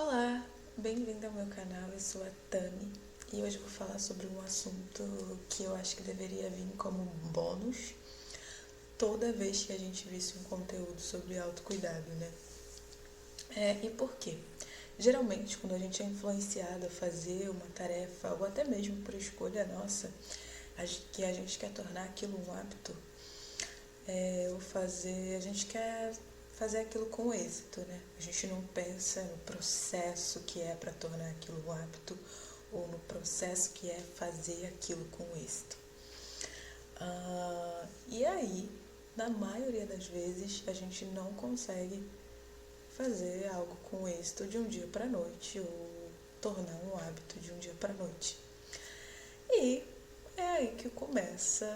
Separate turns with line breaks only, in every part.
Olá, bem-vindo ao meu canal, eu sou a Tami e hoje eu vou falar sobre um assunto que eu acho que deveria vir como bônus toda vez que a gente visse um conteúdo sobre autocuidado, né? E por quê? Geralmente, quando a gente é influenciado a fazer uma tarefa, ou até mesmo por escolha nossa, que a gente quer tornar aquilo um hábito, a gente quer fazer aquilo com êxito, né? A gente não pensa no processo que é para tornar aquilo um hábito ou no processo que é fazer aquilo com êxito. E aí, na maioria das vezes, a gente não consegue fazer algo com êxito de um dia para noite ou tornar um hábito de um dia para noite. E é aí que acontece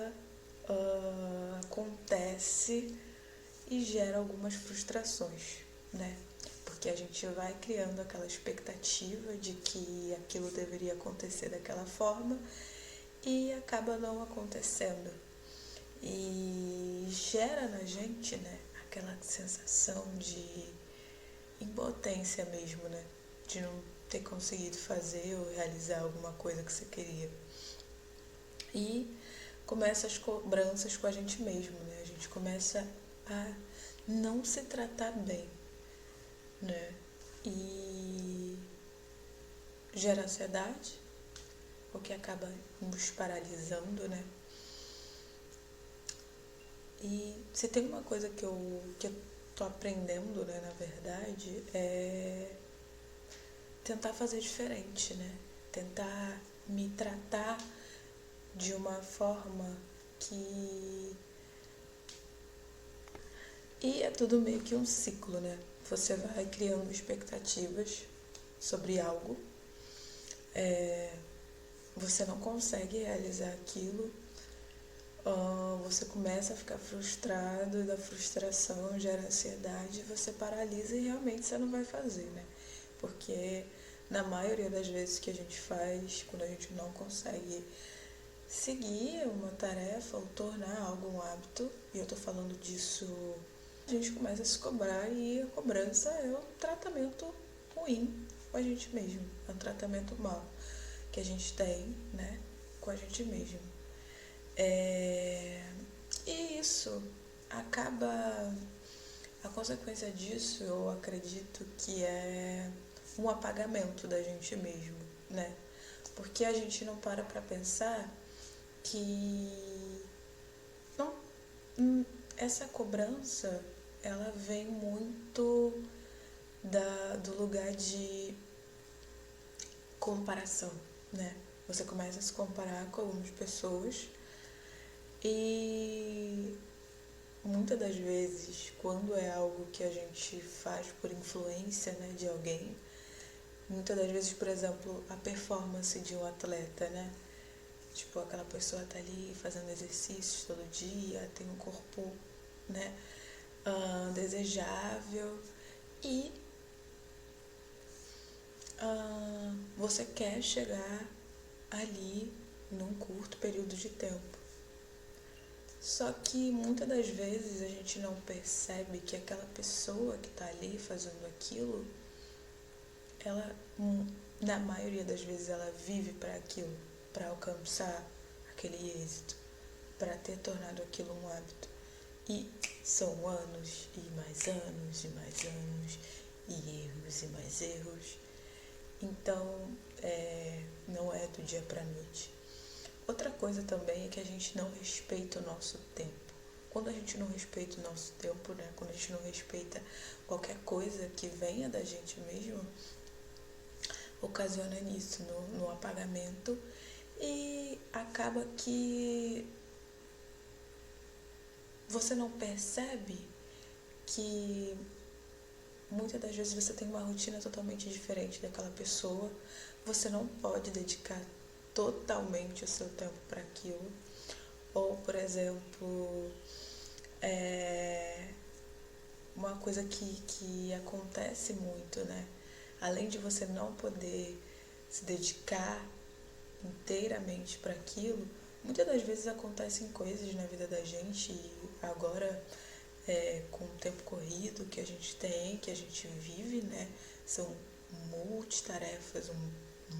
e gera algumas frustrações, né? Porque a gente vai criando aquela expectativa de que aquilo deveria acontecer daquela forma e acaba não acontecendo. E gera na gente, né, aquela sensação de impotência mesmo, né? De não ter conseguido fazer ou realizar alguma coisa que você queria. E começa as cobranças com a gente mesmo, né? A gente começa a não se tratar bem, né? E gera ansiedade, o que acaba nos paralisando, né? E se tem uma coisa que eu tô aprendendo, né, na verdade, é tentar fazer diferente, né? Tentar me tratar de uma forma que... E é tudo meio que um ciclo, né? Você vai criando expectativas sobre algo, você não consegue realizar aquilo, você começa a ficar frustrado, e da frustração gera ansiedade, você paralisa e realmente você não vai fazer, né? Porque na maioria das vezes que a gente faz, quando a gente não consegue seguir uma tarefa ou tornar algo um hábito, e eu tô falando disso, a gente começa a se cobrar e a cobrança é um tratamento ruim com a gente mesmo, é um tratamento mau que a gente tem, né, com a gente mesmo. E isso acaba... A consequência disso, eu acredito que é um apagamento da gente mesmo, né? Porque a gente não para pra pensar que não, essa cobrança, ela vem muito do lugar de comparação, né? Você começa a se comparar com algumas pessoas e muitas das vezes, quando é algo que a gente faz por influência, né, de alguém, muitas das vezes, por exemplo, a performance de um atleta, né? Tipo, aquela pessoa tá ali fazendo exercícios todo dia, tem um corpo, né, desejável e você quer chegar ali num curto período de tempo. Só que muitas das vezes a gente não percebe que aquela pessoa que está ali fazendo aquilo, ela, na maioria das vezes, ela vive para aquilo, para alcançar aquele êxito, para ter tornado aquilo um hábito. E são anos e mais anos e mais anos, e erros e mais erros. Então, não é do dia para a noite. Outra coisa também é que a gente não respeita o nosso tempo. Quando a gente não respeita o nosso tempo, né? Quando a gente não respeita qualquer coisa que venha da gente mesmo, ocasiona nisso, no apagamento. E acaba que você não percebe que muitas das vezes você tem uma rotina totalmente diferente daquela pessoa. Você não pode dedicar totalmente o seu tempo para aquilo. Ou, por exemplo, uma coisa que acontece muito, né? Além de você não poder se dedicar inteiramente para aquilo, muitas das vezes acontecem coisas na vida da gente e agora, com o tempo corrido que a gente tem, que a gente vive, né? São multitarefas,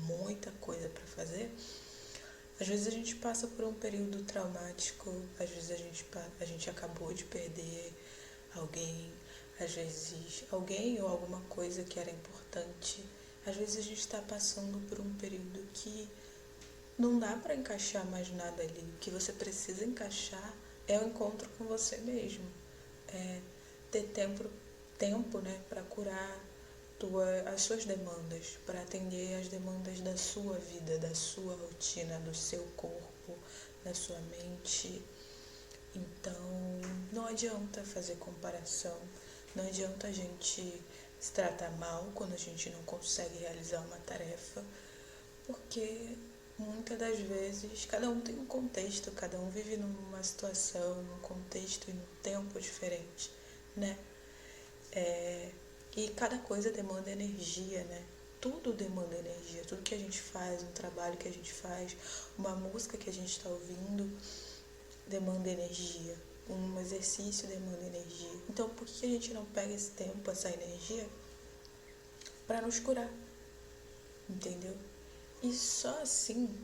muita coisa para fazer, às vezes a gente passa por um período traumático, às vezes a gente acabou de perder alguém, às vezes alguém ou alguma coisa que era importante. Às vezes a gente está passando por um período que não dá para encaixar mais nada ali. O que você precisa encaixar é o encontro com você mesmo. É ter tempo, né, para curar as suas demandas, para atender as demandas da sua vida, da sua rotina, do seu corpo, da sua mente. Então, não adianta fazer comparação, não adianta a gente se tratar mal quando a gente não consegue realizar uma tarefa, porque muitas das vezes cada um tem um contexto, cada um vive numa situação, num contexto e num tempo diferente, né? E cada coisa demanda energia, né? Tudo demanda energia, tudo que a gente faz, um trabalho que a gente faz, uma música que a gente está ouvindo demanda energia, um exercício demanda energia. Então, por que a gente não pega esse tempo, essa energia, para nos curar? Entendeu? E só assim,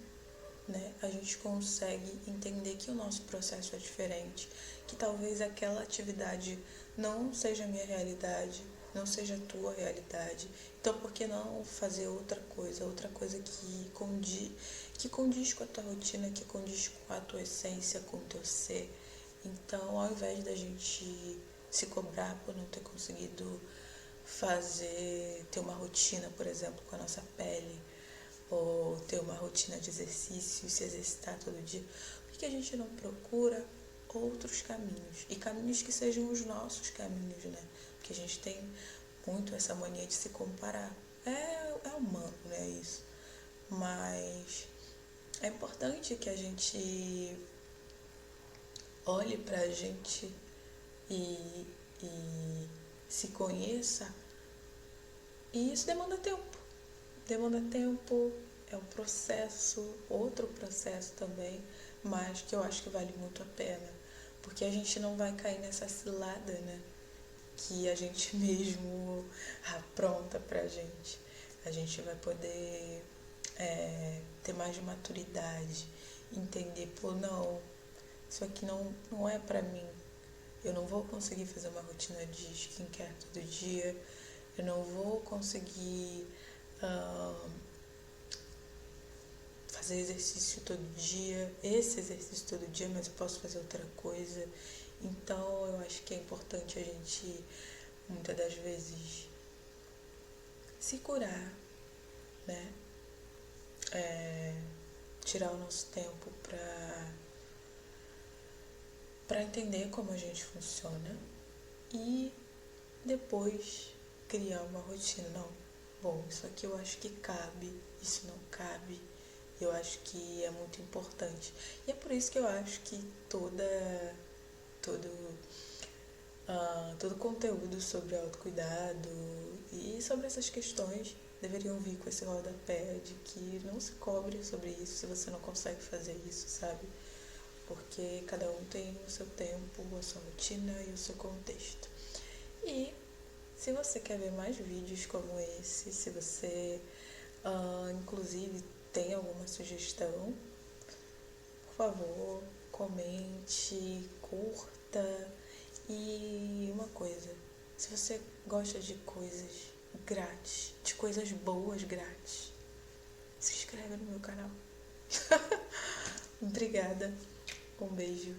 né, a gente consegue entender que o nosso processo é diferente, que talvez aquela atividade não seja a minha realidade, não seja a tua realidade. Então, por que não fazer outra coisa que condiz com a ter rotina, que condiz com a tua essência, com o teu ser? Então, ao invés da gente se cobrar por não ter conseguido ter uma rotina, por exemplo, com a nossa pele, ou ter uma rotina de exercício, se exercitar todo dia, por que a gente não procura outros caminhos? E caminhos que sejam os nossos caminhos, né? Porque a gente tem muito essa mania de se comparar. É humano, né, isso? Mas é importante que a gente olhe pra gente e, e se conheça. E isso demanda tempo. Demanda tempo, é um processo, outro processo também, mas que eu acho que vale muito a pena. Porque a gente não vai cair nessa cilada, né? Que a gente mesmo apronta pra gente. A gente vai poder ter mais maturidade, entender, pô, não, isso aqui não é pra mim. Eu não vou conseguir fazer uma rotina de skincare todo dia, eu não vou conseguir fazer exercício todo dia, esse exercício todo dia, mas eu posso fazer outra coisa. Então eu acho que é importante a gente, muitas das vezes, se curar, né? Tirar o nosso tempo para entender como a gente funciona e depois criar uma rotina. Não, bom, isso aqui eu acho que cabe, isso não cabe. Eu acho que é muito importante. E é por isso que eu acho que todo conteúdo sobre autocuidado e sobre essas questões deveriam vir com esse rodapé de que não se cobre sobre isso se você não consegue fazer isso, sabe? Porque cada um tem o seu tempo, a sua rotina e o seu contexto. E se você quer ver mais vídeos como esse, se você inclusive tem alguma sugestão, por favor, comente, curta. E uma coisa, se você gosta de coisas grátis, de coisas boas grátis, se inscreve no meu canal. Obrigada, um beijo.